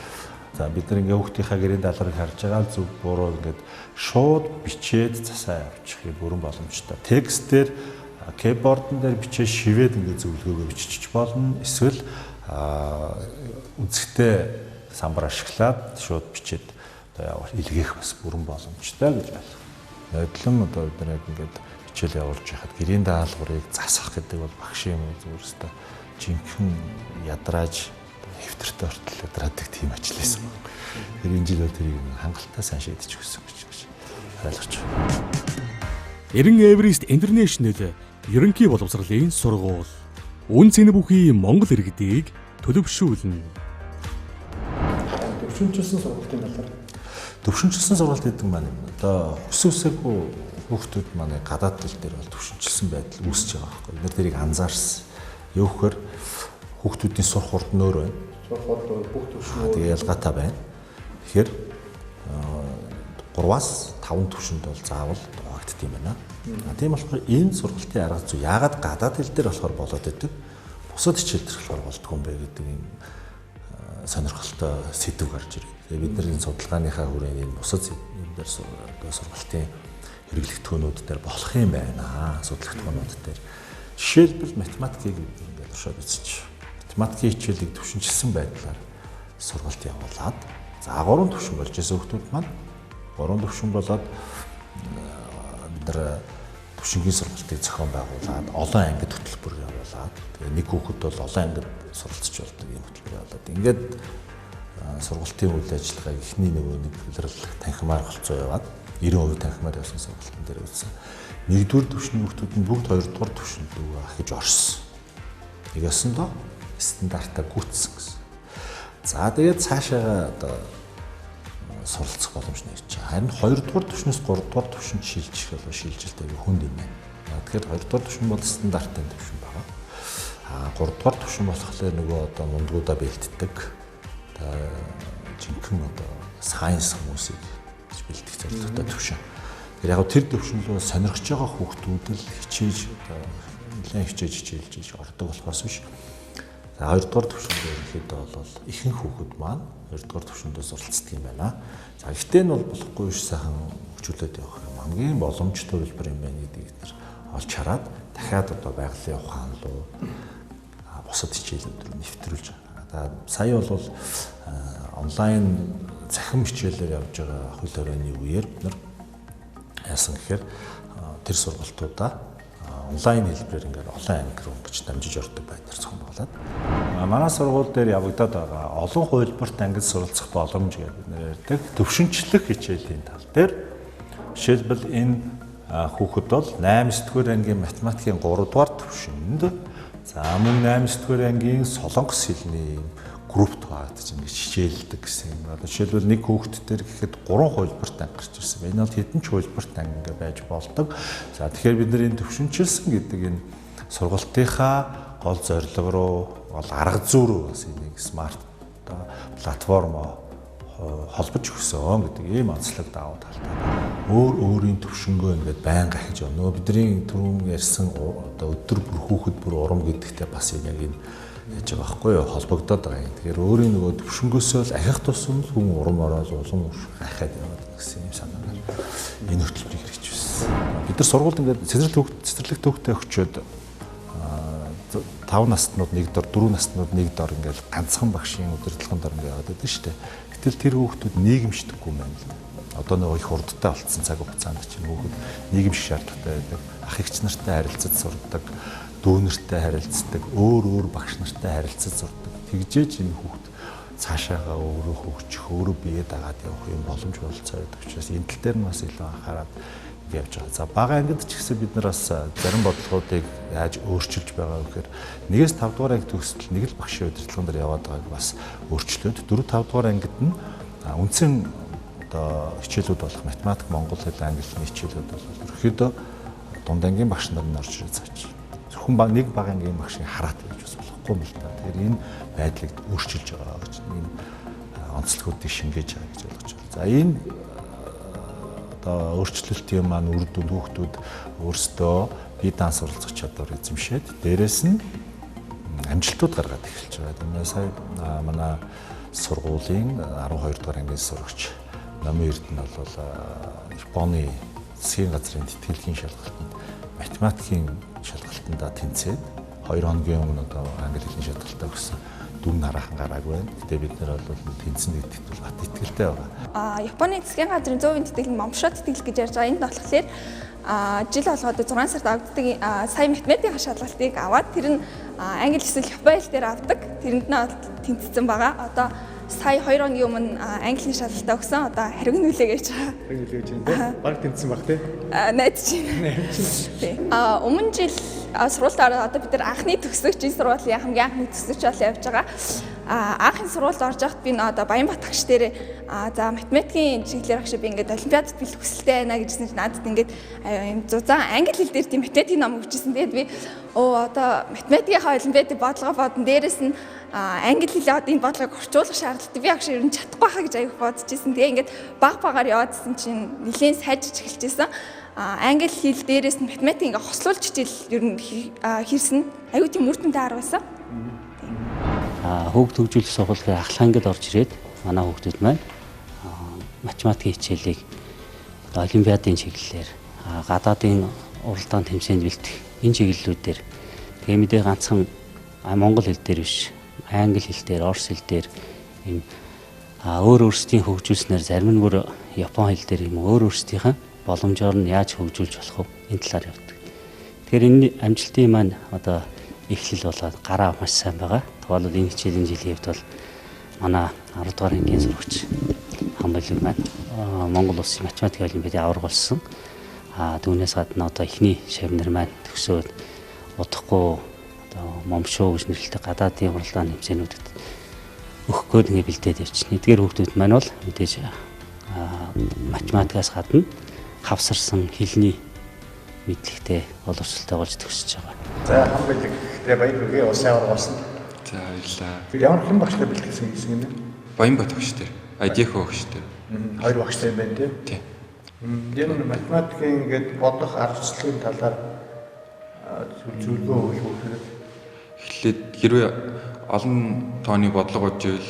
за бид нар ингээ хүүхдийнхаа гэрийн даалгаврыг харж байгаа зөв буруу ингээд шууд бичээд засаа явуучих бүрэн боломжтой. Текстээр кeyboard дээр бичээ шивээд ингээ зөвлөгөөгөө бичиж болно. Эсвэл үзэхдээ самбар ашиглаад шууд бичээд одоо илгээх бас бүрэн боломжтой гэж байна. Нодлон одоо бид нар яг ингээд хичээл явуулж байхад гэрийн даалгаврыг засах гэдэг бол багшийн юм зүгээр өстой жинхэнэ ядрааж хэвтэртэй ортол ядраадаг тийм ажил байсан байна. Тэгэхээр энэ жил тэрийг хангалттай сайн шийдэж өгсөн гэж ойлгож байна. Эрен Эверест Интернэшнл ерөнхий боловсролын сургууль. Үн цэн бүхий Монгол иргэдийг төлөвшүүлнэ. Төвшинчилсэн сургуулийн талаар. Төвшинчилсэн сургалт гэдэг маань одоо хүсвэсээгүй хүүхдүүд маань гадаад хэл дээр бол төвшинчилсэн байдал үүсэж байгаа байхгүй. Бид тэрийг анзаарсан. Юу гэхээр хүүхдүүдийн сурах хурд нөр байна. Сурах хурд бүх төвшин тэгээ ялгаатай байна. Тэгэхээр 3-аас 5 төвшөнд бол заавал хуваагддаг юм байна. Тийм болохоор энэ сургалтын арга зүй яагаад гадаад хэл дээр болохоор болоод байдаг. Бусад хичээл дээр болохоор болдгоо юм бэ гэдэг юм сонирхолтой сэдв гарч ирээ. Тэгээ бидний судалгааныхаа хүрээнд энэ бусад энэ дээр сургалтын хэрэглэгдэхүүнүүд дээр болох юм байна. Судалгааныхууд дээр жишээлбэл математикийг ингээд туршаад үзчих. Математикийн хичээлийг төвшинчилсэн байдлаар сургалт явуулаад за 3 төвшин болж байсан хүмүүс маань 3 төвшин болоод бид нар төвшингийн сургалтыг зохион байгуулад олон ангид хөтөлбөр явуулаад тэгээ нэг хүүхэд бол олон ангид суралцж болдог юм хөтөлбөр явуулаад ингээд сургалтын үйл ажиллагааг эхний нэг илрэл танхимаар голцоо яваад 90% танхимаар явсан сургалтын дээр үзсэн. 1-р төвшний хүүхдүүд нь бүгд 2-р төвшөнд рүү ахиж орсон. Тэгсэн доо стандартаа гүйцсэн гэсэн. За тэгээд цаашаа одоо суралцах боломж нэгж байгаа. Харин 2-р төвшнөөс 3-р төвшөнд шилжих болоо шилжилттэй хүнд юм байна. Тэгэхээр 2-р төвшин бол стандартын төвшин байна. 3-р төвшин болохоор нөгөө одоо мундгуудаа бэлддэг. Жинхэнэ одоо сайенс хүмүүсийг бэлдэх зорилготой төвшин. Тэгэхээр яг тэр төвшин рүү сонирхож байгаа хүүхдүүд л хичээж одоо нэлээд хичээж ордог болохоос биш. 2-р төвшөнд ерөнхийдөө бол ихэнх хүүхэд маань 2-р төвшөндөө суралцдаг юм байна. За гэхдээ энэ бол болохгүй биш сайхан хөгжүүлээд явах юм хамгийн боломжтой хэлбэр юм байна гэдгийг бид олж хараад дахиад одоо байгалийн ухаан руу бусад хичээлүүд рүү нэвтрүүлж байгаа. Сая бол онлайн захин хичээлээр явж байгаа хөл хорионы үеэр бид нар яасан гэхээр тэр сургалтуудаа онлайн хэлбэрээр ингээд олон анги руу гэж дамжиж ордог байдлаар зохион байгуулад манай сургууль дээр явагдаад байгаа олон хувилбарт ангид суралцах боломж гэдэг бид нэр ярьдаг төвшинчлэх хичээлийн тал дээр жишээлбэл энэ хүүхэд бол 8-р ангийн математикийн 3-р төвшинд за мөн 8-р ангийн солонгос хэлний группт багтаж ингэж хичээлдэг гэсэн юм. Одоо жишээлбэл нэг хүүхэд төр гэхэд 3 хувилбарт анги гарч ирсэн. Энэ бол хэдэн ч хувилбарт анги ингээ байж болдог. За тэгэхээр бид нар энэ төвшинчилсэн гэдэг энэ сургалтынхаа гол зорилго руу, гол арга зүй рүү бас энийг смарт платформ холбож өгсөн гэдэг ийм онцлог давуу талтай. Өөрийн төвшнгөө ингээд байнга ахиж явна. Нөгөө бидний түрүүн ярьсан одоо өдөр бүр хүүхэд бүр урам гэдэгтэй бас яг энэ яаж байгаа байхгүй юу холбогдоод байгаа юм. Тэгэхээр өөрийн нөгөө төвшнгөөсөө л ахих тусам хүн урам ороод улам ахаад яваад гэсэн юм санаагаар энэ хөтөлбөрийг хэрэгжүүлсэн. Бид нар сургуульд ингээд цэцэрлэг төвхтэй өгчөөд 5 наснууд нэг дор, 4 наснууд нэг дор ингээд ганцхан багшийн удирдлагын дор ингээд яваад байдаг шүү дээ. Гэтэл тэр хүүхдүүд нийгэмшдэггүй юм байна л. Одоо нэг их урдтай болцсон цаг хугацаанд чинь хүүхэд нийгэмших шаардлагатай байдаг. Ах эгч нартай харилцаж сурдаг, дүү нартай харилцдаг, өөр багш нартай харилцаж сурдаг. Тэгжээж энэ хүүхд цаашаага өөрөө хөгжих, өөрөө бие дагаад явах юм боломж болцоо байдаг учраас энэ тал дээр нь бас илүү анхаарал явж байгаа. За бага ангид ч гэсэн бид нар бас зарим бодлогоодыг яаж өөрчилж байгаа вэ гэхээр 1-5 дугаар анги төгсөлт нэг л багшийн удирдлагын дээр яваад байгааг бас өөрчлөөд 4-5 дугаар ангид нь үндсэн одоо хичээлүүд болох математик, монгол хэл, англи хэлний хичээлүүд бол ерөөхдөө дунд ангийн багш нар нь орж ирж байгаа. Зөвхөн нэг бага ангийн багшийн хараат гэж бас болохгүй юм л та. Тэгэхээр энэ байдлыг өөрчилж байгаа гэж ийм онцлогуудыг шингээж байгаа гэж ойлгож байна. За энэ одоо өөрчлөлтийн маань үр дүнд хүүхдүүд өөрсдөө бие даан суралцах чадвар эзэмшээд дээрэс нь амжилтууд гаргаад эхэлж байгаа. Энэ сая манай сургуулийн 12 дугаар ангийн сурагч Номын Эрдэнэ бол Японы засгийн газрын тэтгэлгийн шалгалтанд математикийн шалгалтанд тэнцээд 2 хоногийн өмнө одоо англи хэлний шалгалтаа өгсөн. Дүн хараахан гараагүй байна. Гэтэ бид нар бол тэнцэн гэдэгт бол бат итгэлтэй байгаа. Японы засгийн газрын 100% тэтгэл момшоо тэтгэл гэж ярьж байгаа. Энд болохоор жил болгоод 6 сард авдаг сая математикийн шалгалтыг аваад тэр нь англи эсвэл японы хэл дээр авдаг. Тэрэнд нь тэнцсэн байгаа. Одоо сая 2 хоногийн өмнө англи шалгалтаа өгсөн. Одоо хариуг нь үлээ гэж байгаа. Хариуг үлээж байна. Баг тэнцсэн баг тий. Найдаж байна. Өмнө жил сургуультаар одоо бид нар анхны төгсөгч энэ сургуулийн хамгийн анхны төгсөгч бол явж байгаа. Анхны сургуульд орж байхад би одоо Баянбат агш дээр за математикийн чиглэлээр агш би ингээд олимпиадад бэлэх хүсэлтэй байна гэжсэн чинь надад ингээд юм зузаан англи хэл дээр тийм математикийн ном өгчээсэн. Тэгээд би одоо математикийнхаа олимпиадын бодлого бодон дээрэс нь англи хэлээ одоо энэ бодлогыг орчуулах шаардлагатай. Би агш ер нь чадахгүй хаа гэж аяг бодож ирсэн. Тэгээ ингээд багаар яваадсэн чинь нэлээд сайжиж эхэлчихсэн. Англи хэл дээрээс нь математик ингээ хослуулж хичээл ер нь хийсэн аюу тийм үр дүнтэй арга байсан. Хүүхд хөгжүүлэх сургуулийн ахлахангад орж ирээд манай хүүхдүүд маань математикийн хичээлийг олимпиадын чиглэлээр гадаадын уралдаан тэмцээнд бэлтэх энэ чиглэлүүдээр тэгээ мэдээ ганцхан монгол хэл дээр биш англи хэл дээр, орос хэл дээр юм өөр өөрсдийн хөгжүүлснээр зарим нь бүр япон хэл дээр юм өөр өөрсдийнхэн боломжоор нь яаж хөгжүүлж болох вэ? Энэ талаар явдаг. Тэгэхээр энэ амжилтын маань одоо эхлэл болоод гараа маш сайн байгаа. Тэгвэл энэ хичээлийн жилийн хэвд бол манай 10 дугаар ангийн сурагч хамбалиг маань Монгол улсын математик олимпиадын аварга болсон. Түүнээс гадна одоо эхний шавнар маань төгсөөд удахгүй одоо момшоо гэж нэрлэдэг гадаадын уралдааны хэмжээнүүдэд өгөх гээд ингэ бэлдээд явчихна. Эдгээр хүүхдүүд маань бол мэдээж математикаас гадна хавсарсан хэлний мэдлэгтэй боловсролтой болж төгсөж байгаа. За хамбалиг тэгээ баяр хүргэе улсын аварга болсон. За баярлалаа. Ямар хэн багштай бэлтгэсэн гэсэн юм бэ? Баянбат багш дээр. Дихо багш дээр. Хоёр багштай байна тий. Энэ математикийн ингээд бодох аргачлалын талаар зөвлөгөө өгөх хэрэг. Эхлээд хэрвээ олон тооны бодлого бодж ивэл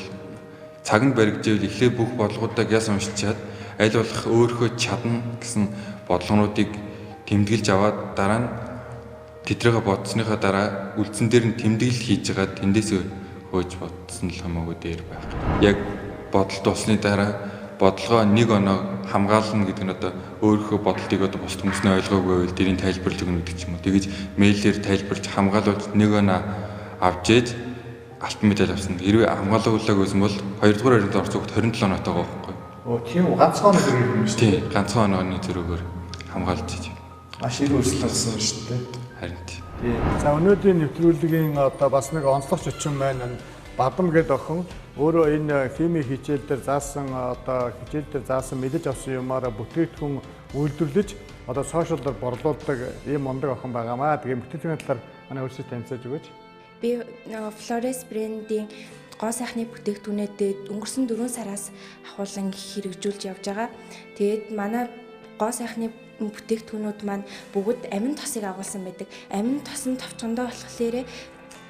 цагнд баригдж ивэл эхлээд бүх бодлогуудаа яасан уншичаад аль болох өөрийнхөө чадна гэсэн бодлогоодыг тэмдэглэж аваад дараа нь тэдрээгээ бодсныхаа дараа үлдсэн дээр нь тэмдэглэл хийж байгаа тэндээсээ хөөж бодсон л хамаагүй дээр байх. Яг бодолд болсны дараа бодлогоо нэг оноо хамгаална гэдэг нь одоо өөрийнхөө бодлыг одоо бусад хүмүүс нь ойлгоогүй байвал дэрийн тайлбарлаг өгнө гэдэг ч юм уу. Тэгэж мэйлээр тайлбарлаж хамгаалуулж нэг оноо авч ээж алтан медаль авсан. Хэрвээ хамгаалуулаагүй байсан бол 2 дугаар хариунд орцогт 27 оноотой байгаа байхгүй. Тийм үү, ганцхан оноо зэрэг юм шүү дээ. Тийм, ганцхан онооны зэрэгээр хамгаалж ээж. Маш их өрсөлдөөн гарсан шүү дээ. Харин тийм. За өнөөдрийн нэвтрүүлгийн одоо бас нэг онцлог зочин байна. Бадам гэдэг охин өөрөө энэ хими хичээл дээр заасан одоо хичээл дээр заасан мэдэж авсан юмараа бүтээгдэхүүн үйлдвэрлэж одоо сошиалдаар борлуулдаг ийм мундаг охин байгаамаа. Тэгээ бүтээгдэхүүн талаар манай өөрсдөө танилцуулж өгөөч. Би Flores брендийн гоо сайхны бүтээгдэхүүнүүдэд өнгөрсөн 4 сараас ахуулан хэрэгжүүлж явж байгаа. Тэгээд манай гоо сайхны бүтээгдэхүүнүүд маань бүгд амин тосыг агуулсан байдаг. Амин тосон товчондоо болохоор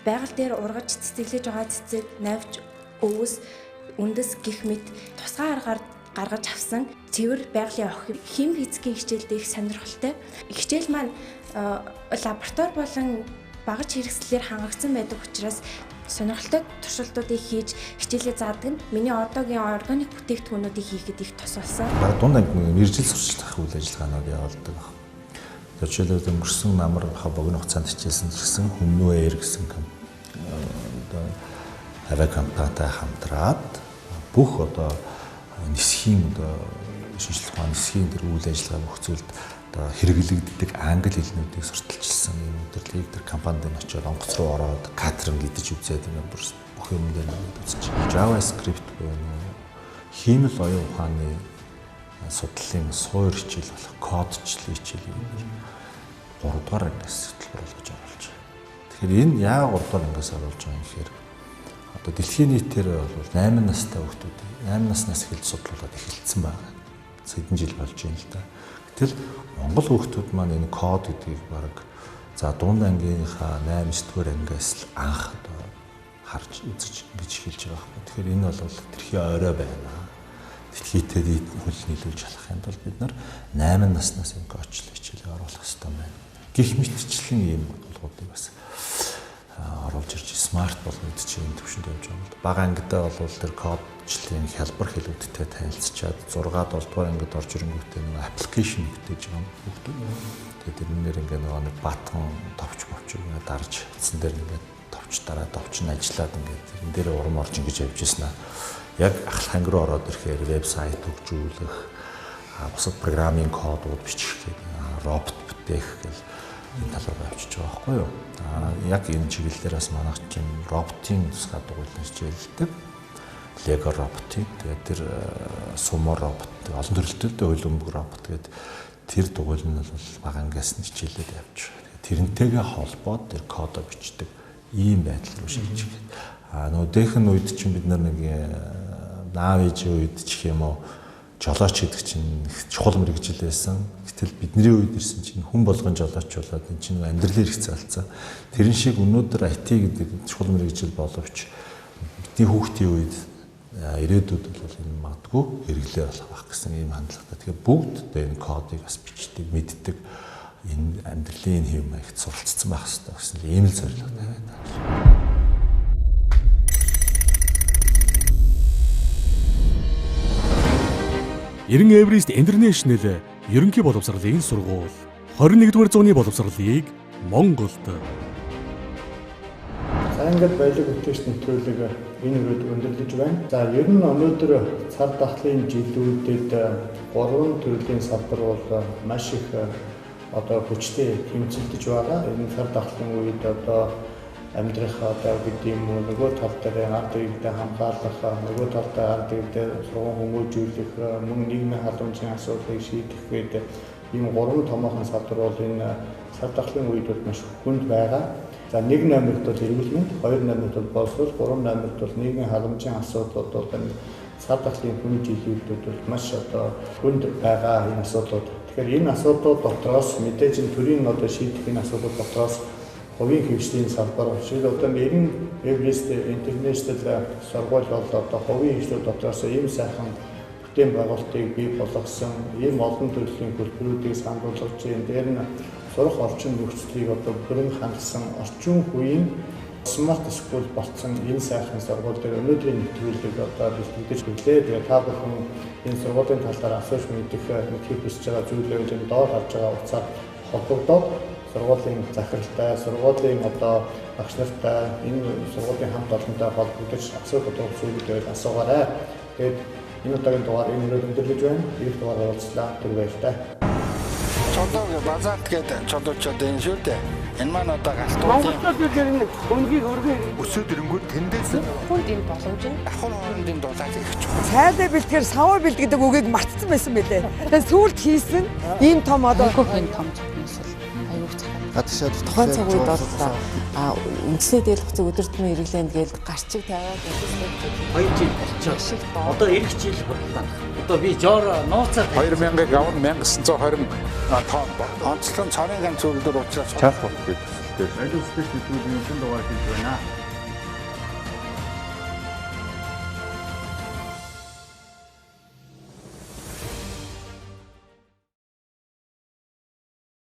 байгаль дээр ургаж цэцэглэж байгаа цэцэг, навж, өвс, үндэс гэх мэт тусгай аргаар гаргаж авсан цэвэр байгалийн хим физикийн хичээлд их сонирхолтой. Хичээл маань лаборатори болон багаж хэрэгслээр хангагдсан байдаг учраас сонирхолтой туршилтуудыг хийж хичээлээ заадаг нь миний одоогийн органик бүтээгдэхүүнүүдийг хийхэд их тус болсон. Дунд анги мэргэжил сурчлах үйл ажиллагаанууд явуулдаг байна. Жишээлбэл өнгөрсөн намар богино хугацаанд хичээлсэн гэсэн Хүмнүү Air гэсэн одоо авиа компанитай хамтраад бүх одоо нисхийн одоо шинжлэх ухааны нисхийн төр үйл ажиллагаа бүх зүйлд одоо хэрэглэгддэг англи хэлнүүдийг сурталчилсан юм өдрлийг тэр компанид нь очиод онгоц руу ороод катеринг идэж үзээд ингээд бүх юм дээр үзэж JavaScript буюу хиймэл оюун ухааны судлалын суур хичээл болох кодчлал хичээлийг 3 дугаар ангиас хөтөлбөр болгож оруулж байгаа. Тэгэхээр энэ яагаад 3 дугаар ангиас оруулж байгаа юм гэхээр одоо дэлхийн нийтээр бол 8 настай хүүхдүүд 8 наснаас эхэлж судлуулаад эхэлсэн байна. Хэдэн жил болж байна л да. Гэтэл Монгол хүүхдүүд маань энэ код гэдгийг баг за дунд ангийнхаа 8-9 дугаар ангиас л анх одоо харж үзэж ингэж эхэлж байгаа хэрэг. Тэгэхээр энэ бол тэрхий орой байна. Дэлхийтэй хөл нийлүүлж халах юм бол бид нар 8 наснаас энэ кочлол хичээлийг оруулах хэрэгтэй байна. Гэх мэтчлэн ийм болгоодыг бас оруулж ирж смарт болгоод чинь төвшөнд явж байгаа юм. Бага ангидаа бол тэр кодчлалын хялбар хэлүүдтэй танилцчаад 6 7 дугаар ангид орж ирэнгүүтээ нэг аппликейшн бүтээж байгаа юм хүүхдүүд. Тэгээд тэрнээр ингээд нэг батон товч ингээд дарж утсан дээр ингээд товч дараа товч нь ажиллаад ингээд энэ дээр урам орж ингэж явж ирсэн аа. Яг ахлах анги руу ороод ирэхээр вебсайт хөгжүүлэх, бусад программын кодууд бичих гэдэг, робот бүтээх гэл энэ талаар авчиж байгаа байхгүй юу? Яг энэ чиглэлээр бас манайх чинь роботын тусгай дугуйлан хичээлдэг. Lego роботыг тэгээд тэр сумо робот, олон төрөлтэй хөлбөмбөг робот гэдэг тэр дугуйлан нь бол бага ангиас нь хичээлээд явж байгаа. Тэрнтэйгээ холбоод тэр кодоо бичдэг ийм байдал руу шилжиж байгаа. Нөгөө дээхэн үед чинь бид нэг наав ээжийн үед ч юм уу жолооч гэдэг чинь их чухал мэргэжил байсан. Гэтэл бидний үед ирсэн чинь хүн болгон жолооч болоод энэ чинь амьдралын хэрэгц алдсан. Тэрэн шиг өнөөдөр IT гэдэг чухал мэргэжил боловч бидний хүүхдийн үед ирээдүйд бол энэ магадгүй хэрэглээ болох байх гэсэн ийм хандлагатай. Тэгэхээр бүгд энэ кодыг бас бичдэг, мэддэг, энэ амьдралын хэв маягт суралцсан байх хэрэгтэй гэсэн ийм л зорилготой байна. Ерэн Эверест Интернэшнл ерөнхий боловсролын сургууль 21-р зууны боловсролыг Монголд. За ингээд баялаг үтээс нэвтрүүлэг энэ үрээд өндөрлөж байна. За ер нь өнөөдөр цар тахлын жилүүдэд 3 төрлийн салбар бол маш их одоо хүчтэй тэмцэлдэж байгаа. Энэ цар тахлын үед одоо амьдрах одоо гэдэг юм уу нөгөө тал дээр ард иргэдэд хамгаалах, нөгөө тал дээр ард иргэдэд сургууль хүмүүжүүлэх, мөн нийгмийн халамжийн асуудлыг шийдэх гэдэг ийм 3 томоохон салбар бол энэ цар тахлын үед бол маш хүнд байгаа. За 1 номерт бол эрүүл мэнд, 2 номерт бол боловсрол, 3 номерт бол нийгмийн халамжийн асуудлууд бол энэ цар тахлын хүн жилүүдэд бол маш одоо хүнд байгаа энэ асуудлууд. Тэгэхээр энэ асуудлууд дотроос мэдээж энэ төрийн одоо шийдэх энэ асуудлууд дотроос хувийн хөгжлийн салбар жишээ одоо Ерэн Эверест Интернэшнл сургууль бол одоо хувийн хөгжлүүд дотроос ийм сайхан бүтээн байгуулалтыг бий болгосон ийм олон төрлийн хөлбөрүүдийг сануулгаж байна. Дээр нь сурах орчин нөхцөлийг одоо бүрэн хангасан орчин үеийн смарт скул болсон энэ сайхан сургууль дээр өнөөдрийн нэвтрүүлгийг одоо бэлтгэж өглөө. Тэгээ та бүхэн энэ сургуулийн талаар асууж мэдэх хүсэж байгаа зүйлүүд энэ доор харж байгаа утсаар холбогдоод сургуулийн захиралтай, сургуулийн одоо багш нартай энэ сургуулийн хамт олонтой холбогдож асуух зүйлүүдээр асуугаарай. Тэгээд энэ удаагийн дугаар энэ өрөө өндөрлөж байна. Ирэх дугаараар уулзлаа. Түр баяртай. Чодоо базаат гэдэг чодоочод энэ шүү дээ. Энэ маань одоо галтууд Монголчууд ер нь өнгийг өргөө өсөд ирэнгүүт тэндээс хүнд энэ боломж нь ахын хоорондын дулаал их чухал. Цайдаа бэлтгэр саваа бэлтгэдэг үгийг мартсан байсан байлээ. Тэгээд сүүлд хийсэн ийм том одоо энэ том зөвхөнсөл аюух цахаа. Гадшаад тухайн цаг үед бол үндсний дээл хугацааг өдөртмөн хэрэглэн гээд гарчиг тавиад 2 жил болчихсон. Одоо эх жил бодлоо. Одоо би жоор нууцаар 2000-ыг авах 1920 тонн онцлог цорын ганц үйлдвэр учраас чат хот гэдэг. Радио спектр төлөвийн дугаар хийж байна.